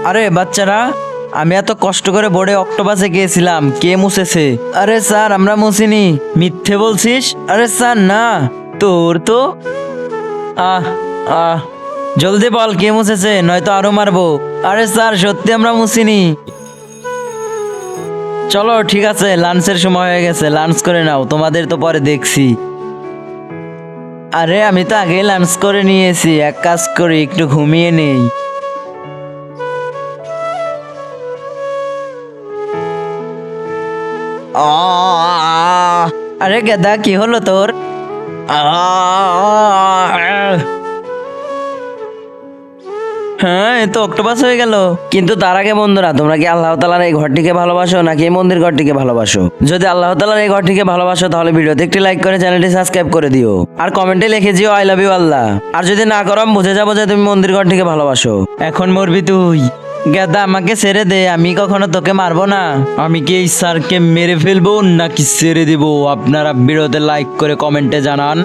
আরে বাচ্চারা, আমি এত কষ্ট করে বোর্ডে অক্টোপাসে গিয়েছিলাম, কে মুছেছে? আরে স্যার, আমরা মুছিনি। মিথ্যে বলছিস? আরে স্যার না, তোর তো আহ আহ জলদি বল কে মুছেছে, নয়তো আরো মারবো। আরে স্যার, সত্যি আমরা মুছিনি। চলো ঠিক আছে, লাঞ্চের সময় হয়ে গেছে, লাঞ্চ করে নাও, তোমাদের তো পরে দেখছি। আরে আমি তো আগেই লাঞ্চ করে নিয়েছি, এক কাজ করি একটু ঘুমিয়ে নেই। আরে গেদা, কি হলো তোর? হ্যাঁ, এ তো অক্টোপাস হয়ে গেল। কিন্তু তার আগে বন্ধুরা, তোমরা কি আল্লাহ তাআলার এই ঘরটিকে ভালোবাসো নাকি এই মন্দির ঘরটিকে ভালোবাসো? যদি আল্লাহ তাআলার এই ঘরটিকে ভালোবাসো তাহলে ভিডিওতে একটি লাইক করে চ্যানেলটি সাবস্ক্রাইব করে দিও, আর কমেন্টে লিখে দিও আই লাভ ইউ আল্লাহ। আর যদি না করো, আমি বুঝে যাবো যে তুমি মন্দির ঘরটিকে ভালোবাসো। এখন মরবি তুই। গেদা, আমাকে ছেড়ে দে, আমি কখনো তোকে মারবো না। আমি কি এই স্যারকে মেরে ফেলবো নাকি ছেড়ে দিব? আপনারা ভিডিওতে লাইক করে কমেন্টে জানান।